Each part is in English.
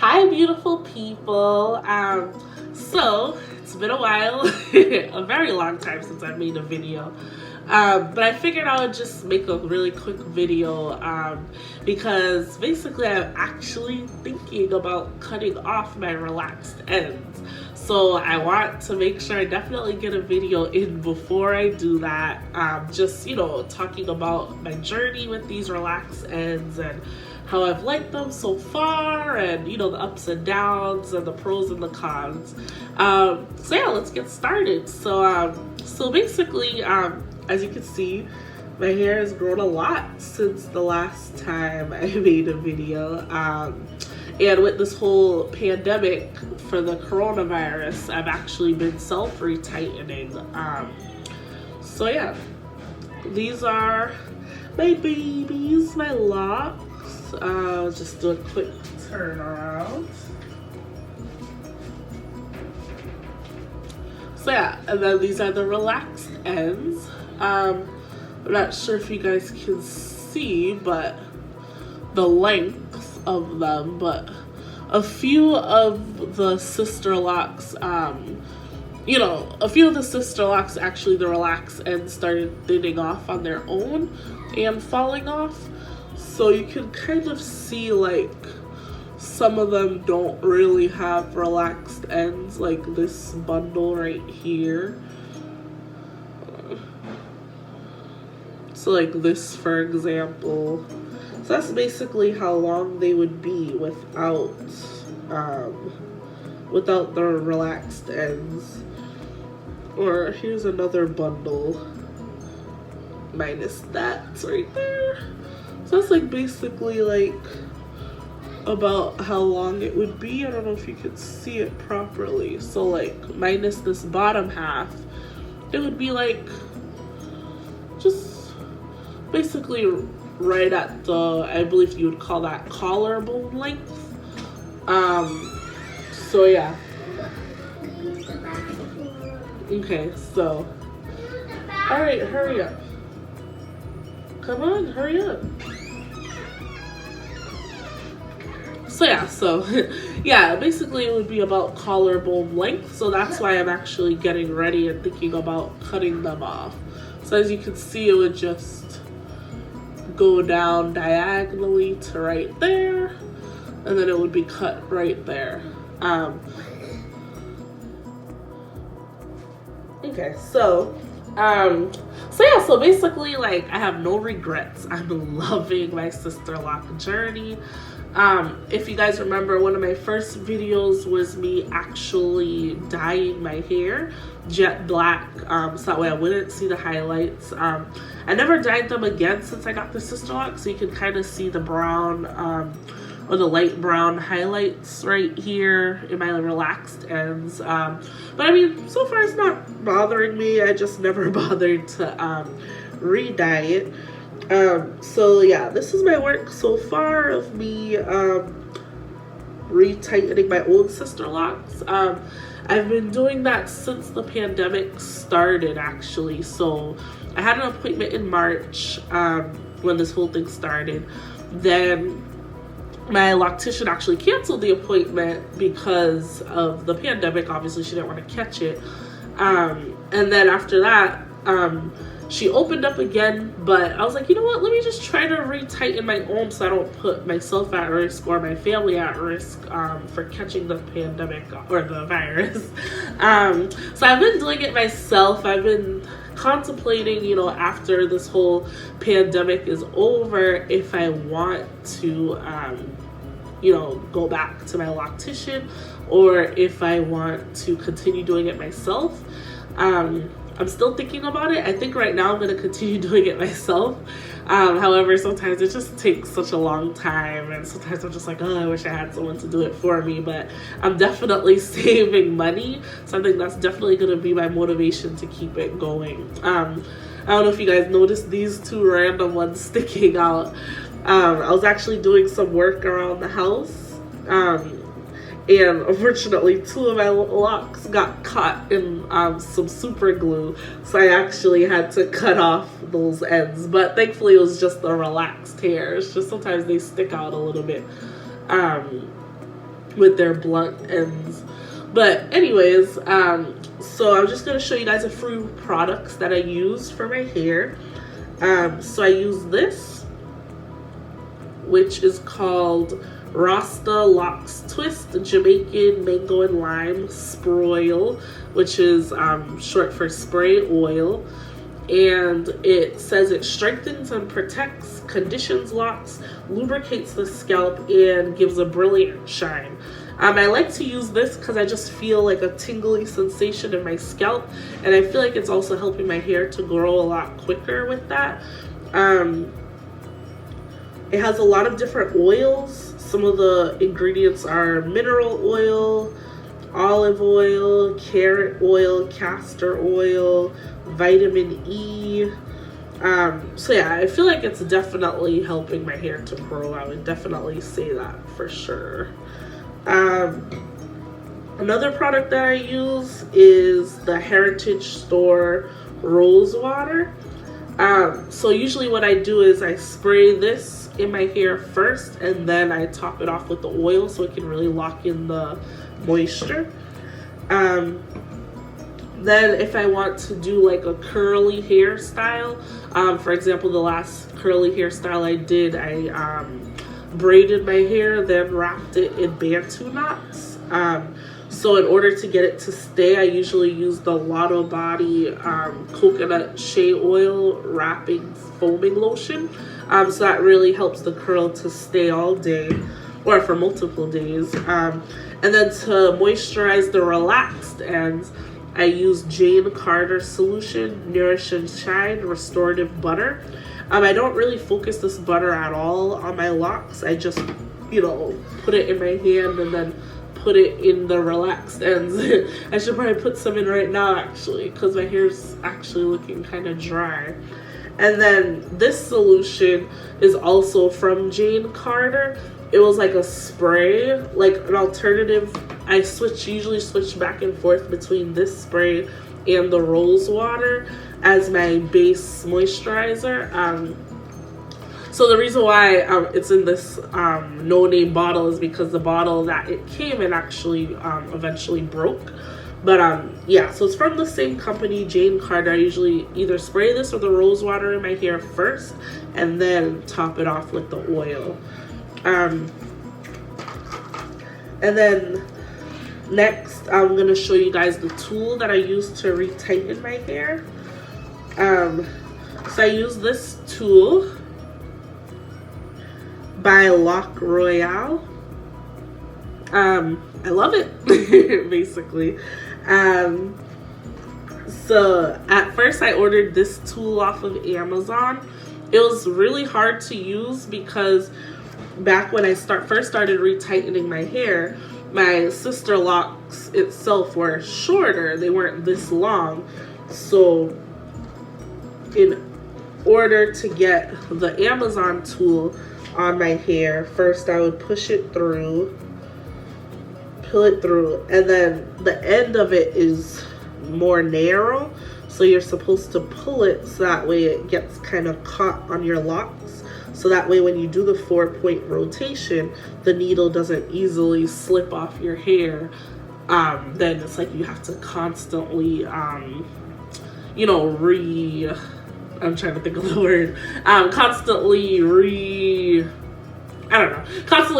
Hi, beautiful people. So it's been a while, a very long time since I made a video. But I figured I would just make a really quick video because basically I'm actually thinking about cutting off my relaxed ends. So I want to make sure I definitely get a video in before I do that. Just, talking about my journey with these relaxed ends and how I've liked them so far, and the ups and downs and the pros and the cons. So yeah, let's get started. So basically, as you can see, my hair has grown a lot since the last time I made a video. And with this whole pandemic for the coronavirus, I've actually been self-retightening. So yeah, these are my babies, my locks. Just do a quick turn around. So yeah, and then these are the relaxed ends. I'm not sure if you guys can see, but the length of them, but a few of the Sisterlocks, a few of the Sisterlocks, actually the relaxed ends started thinning off on their own and falling off. So you can kind of see like some of them don't really have relaxed ends, like this bundle right here. So like this, for example. So that's basically how long they would be without the relaxed ends. Or here's another bundle minus that right there. So that's like basically like about how long it would be. I don't know if you could see it properly. So like minus this bottom half, it would be like just basically right at the, I believe you would call that collarbone length. So yeah. Okay, so all right, hurry up. Come on, hurry up. So yeah, basically it would be about collarbone length. So that's why I'm actually getting ready and thinking about cutting them off. So as you can see, it would just go down diagonally to right there, and then it would be cut right there. Okay, so yeah, so basically, like, I have no regrets. I'm loving my Sisterlock journey. If you guys remember, one of my first videos was me actually dyeing my hair jet black, so that way I wouldn't see the highlights. I never dyed them again since I got the Sisterlock, so you can kind of see the brown, or the light brown highlights right here in my relaxed ends. But I mean, so far it's not bothering me. I just never bothered to re-dye it. So yeah, this is my work so far of me retightening my old Sisterlocks. I've been doing that since the pandemic started, actually. So I had an appointment in March when this whole thing started. Then my loctician actually canceled the appointment because of the pandemic. Obviously, she didn't want to catch it. And then after that, she opened up again, but I was like, you know what, let me just try to retighten my own so I don't put myself at risk or my family at risk for catching the pandemic or the virus. So I've been doing it myself. I've been contemplating, after this whole pandemic is over, if I want to, go back to my loctician, or if I want to continue doing it myself. I'm still thinking about it. I think right now I'm going to continue doing it myself. However, sometimes it just takes such a long time, and sometimes I'm just like, oh, I wish I had someone to do it for me. But I'm definitely saving money, so I think that's definitely going to be my motivation to keep it going. I don't know if you guys noticed these two random ones sticking out. I was actually doing some work around the house, and unfortunately 2 of my locks got caught in some super glue, so I actually had to cut off those ends. But thankfully it was just a relaxed hair. It's just sometimes they stick out a little bit. with their blunt ends. But anyways, so I'm just going to show you guys a few products that I use for my hair. So I use this, which is called Rasta Locs Twist Jamaican Mango and Lime Sproil, which is short for spray oil. And it says it strengthens and protects, conditions locks, lubricates the scalp, and gives a brilliant shine. I like to use this because I just feel like a tingly sensation in my scalp, and I feel like it's also helping my hair to grow a lot quicker with that. It has a lot of different oils. Some of the ingredients are mineral oil, olive oil, carrot oil, castor oil, vitamin E. So yeah, I feel like it's definitely helping my hair to grow. I would definitely say that for sure. Another product that I use is the Heritage Store Rose Water. So usually what I do is I spray this in my hair first, and then I top it off with the oil so it can really lock in the moisture. Then if I want to do like a curly hairstyle, for example, the last curly hairstyle I did, I braided my hair, then wrapped it in Bantu knots. So in order to get it to stay, I usually use the Lotto Body coconut shea oil wrapping foaming lotion. So that really helps the curl to stay all day, or for multiple days. And then to moisturize the relaxed ends, I use Jane Carter Solution Nourish and Shine Restorative Butter. I don't really focus this butter at all on my locks. I just, put it in my hand and then put it in the relaxed ends. I should probably put some in right now actually, because my hair's actually looking kind of dry. And then this solution is also from Jane Carter. It was like a spray, like an alternative. I usually switch back and forth between this spray and the rose water as my base moisturizer. So the reason why it's in this no-name bottle is because the bottle that it came in actually eventually broke. But yeah, so it's from the same company, Jane Carter. I usually either spray this or the rose water in my hair first and then top it off with the oil. And then next, I'm going to show you guys the tool that I use to retighten my hair. So I use this tool by Locs Royale. I love it, basically. So at first I ordered this tool off of Amazon. It was really hard to use because back when I first started retightening my hair, my Sisterlocks itself were shorter. They weren't this long. So in order to get the Amazon tool on my hair, first I would push it through, pull it through, and then the end of it is more narrow. So you're supposed to pull it so that way it gets kind of caught on your locks. So that way when you do the 4-point rotation, the needle doesn't easily slip off your hair. Then it's like you have to constantly, I'm trying to think of the word, constantly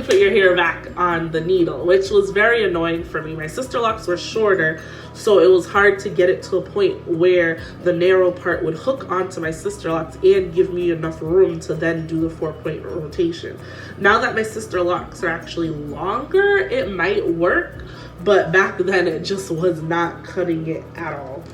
put your hair back on the needle, which was very annoying for me. My Sisterlocks were shorter, so it was hard to get it to a point where the narrow part would hook onto my Sisterlocks and give me enough room to then do the 4-point rotation. Now that my Sisterlocks are actually longer, it might work, but back then it just was not cutting it at all.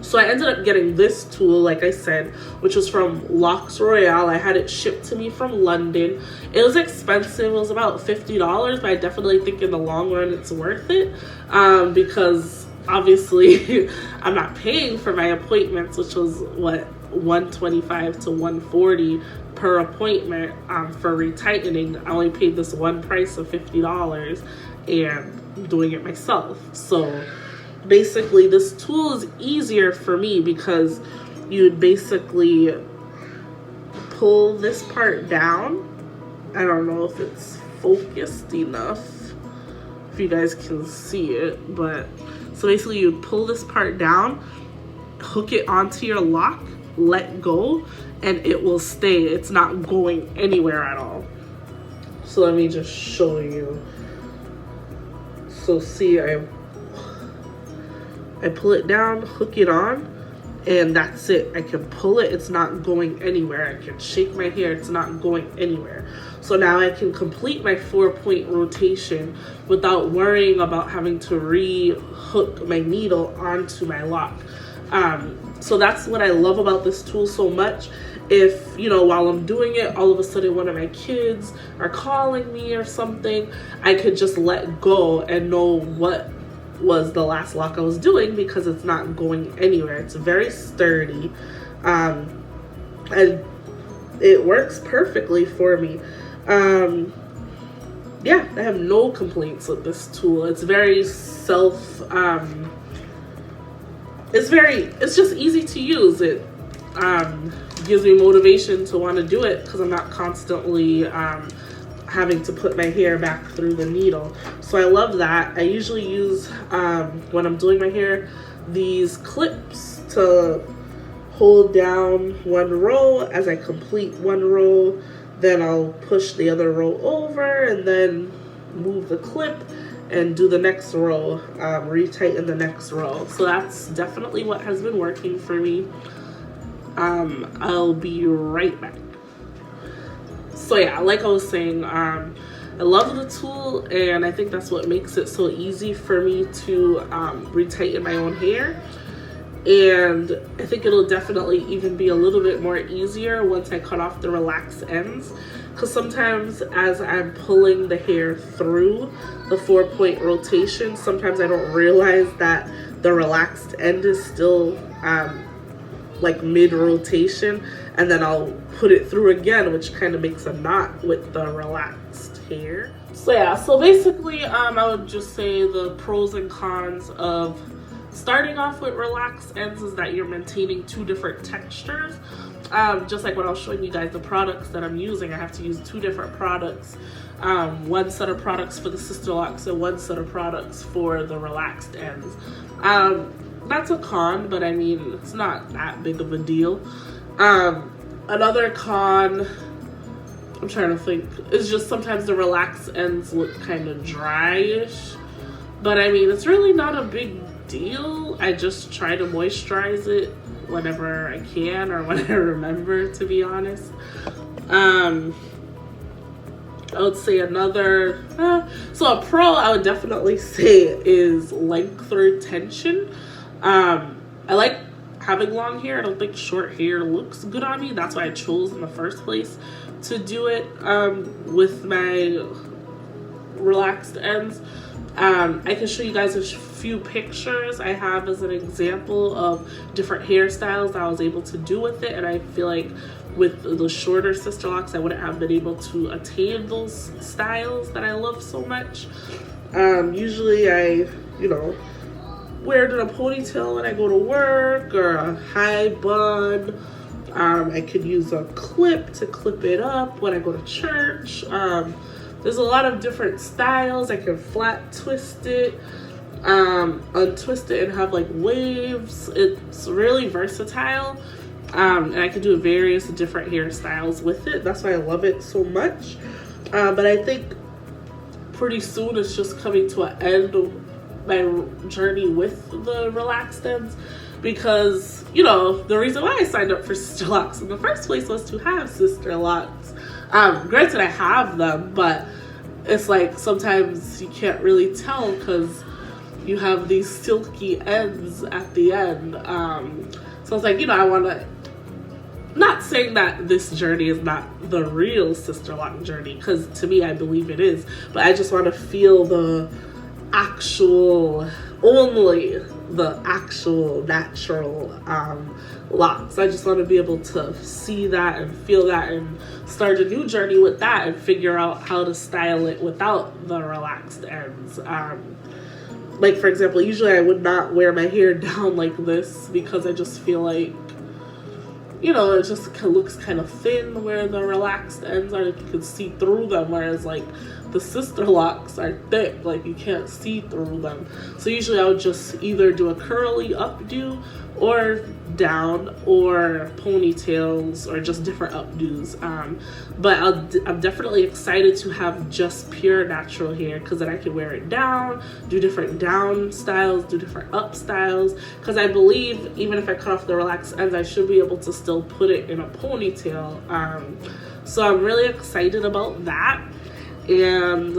So I ended up getting this tool, like I said, which was from Locs Royale. I had it shipped to me from London. It was expensive. It was about $50, but I definitely think in the long run it's worth it, because obviously I'm not paying for my appointments, which was what, $125 to $140 per appointment for retightening. I only paid this one price of $50 and doing it myself. So basically this tool is easier for me because you'd basically pull this part down. I don't know if it's focused enough if you guys can see it. But so basically you pull this part down, hook it onto your lock, let go, and it will stay. It's not going anywhere at all. So let me just show you. So see, I pull it down, hook it on, and that's it. I can pull it, it's not going anywhere. I can shake my hair, it's not going anywhere. So now I can complete my 4-point rotation without worrying about having to re-hook my needle onto my lock. So that's what I love about this tool so much. If, you know, while I'm doing it, all of a sudden one of my kids are calling me or something, I could just let go and know what was the last lock I was doing because it's not going anywhere. It's very sturdy, and it works perfectly for me. Yeah, I have no complaints with this tool. It's very it's just easy to use. It gives me motivation to want to do it because I'm not constantly having to put my hair back through the needle. So I love that. I usually use, when I'm doing my hair, these clips to hold down one row. As I complete one row, then I'll push the other row over and then move the clip and do the next row, retighten the next row. So that's definitely what has been working for me. I'll be right back. So yeah, like I was saying, I love the tool, and I think that's what makes it so easy for me to retighten my own hair. And I think it'll definitely even be a little bit more easier once I cut off the relaxed ends, because sometimes as I'm pulling the hair through the 4-point rotation, sometimes I don't realize that the relaxed end is still like mid-rotation, and then I'll put it through again, which kind of makes a knot with the relaxed hair. So yeah, so basically I would just say the pros and cons of starting off with relaxed ends is that you're maintaining 2 different textures. Just like when I was showing you guys the products that I'm using, I have to use 2 different products. One set of products for the Sisterlocks and one set of products for the relaxed ends. That's a con, but I mean, it's not that big of a deal. Another con, I'm trying to think, is just sometimes the relaxed ends look kind of dryish. But I mean, it's really not a big deal. I just try to moisturize it whenever I can or when I remember, to be honest. I would say another, so a pro I would definitely say is length retention. I like having long hair. I don't think short hair looks good on me. That's why I chose in the first place to do it with my relaxed ends. I can show you guys a few pictures I have as an example of different hairstyles that I was able to do with it, and I feel like with the shorter Sisterlocks I wouldn't have been able to attain those styles that I love so much. Usually I, you know, wear it in a ponytail when I go to work, or a high bun. I could use a clip to clip it up when I go to church. There's a lot of different styles. I can flat twist it, untwist it, and have like waves. It's really versatile, and I can do various different hairstyles with it. That's why I love it so much. But I think pretty soon it's just coming to an end of my journey with the relaxed ends, because, you know, the reason why I signed up for Sisterlocks in the first place was to have Sisterlocks. Granted, I have them, but it's like sometimes you can't really tell because you have these silky ends at the end. So it's like, you know, I want to, not saying that this journey is not the real Sisterlock journey, because to me, I believe it is, but I just want to feel the actual, only the actual natural locks. I just want to be able to see that and feel that and start a new journey with that and figure out how to style it without the relaxed ends. Like, for example, usually I would not wear my hair down like this because I just feel like, you know, it just looks kind of thin where the relaxed ends are. You can see through them, whereas like the Sisterlocks are thick, like you can't see through them. So usually I would just either do a curly updo or down, or ponytails, or just different updos. But I'm definitely excited to have just pure natural hair, because then I can wear it down, do different down styles, do different up styles, because I believe even if I cut off the relaxed ends, I should be able to still put it in a ponytail. So I'm really excited about that. And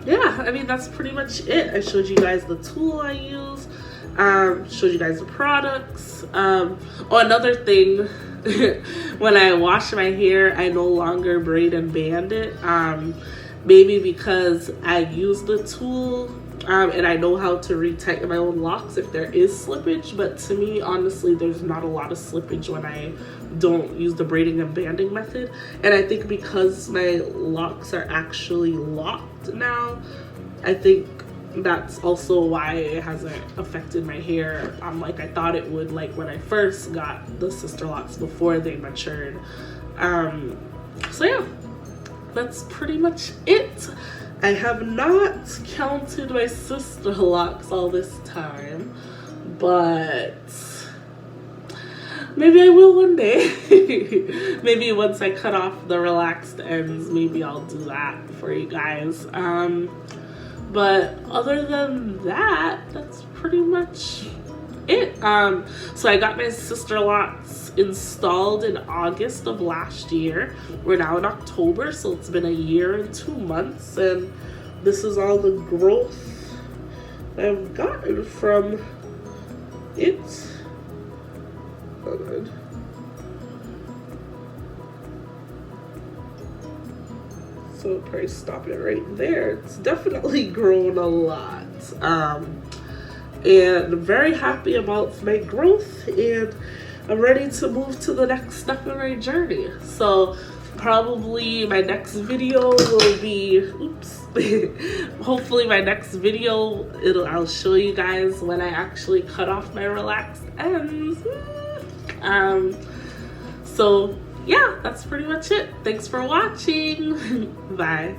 yeah, I mean, that's pretty much it. I showed you guys the tool I use, showed you guys the products. Oh, another thing, when I wash my hair, I no longer braid and band it. Maybe because I use the tool, and I know how to retighten my own locks if there is slippage. But to me, honestly, there's not a lot of slippage when I don't use the braiding and banding method. And I think because my locks are actually locked now, I think that's also why it hasn't affected my hair like I thought it would, like when I first got the Sisterlocks before they matured. So yeah, that's pretty much it. I have not counted my Sisterlocks all this time, but maybe I will one day. Maybe once I cut off the relaxed ends, maybe I'll do that for you guys. But other than that, that's pretty much it. So I got my Sisterlocks installed in August of last year. We're now in October, so it's been a year and 2 months, and this is all the growth I've gotten from it. Hold on. So I'll probably stop it right there. It's definitely grown a lot. And I'm very happy about my growth, and I'm ready to move to the next step in my journey. So probably my next video will be, hopefully my next video, I'll show you guys when I actually cut off my relaxed ends. So yeah, that's pretty much it. Thanks for watching. Bye.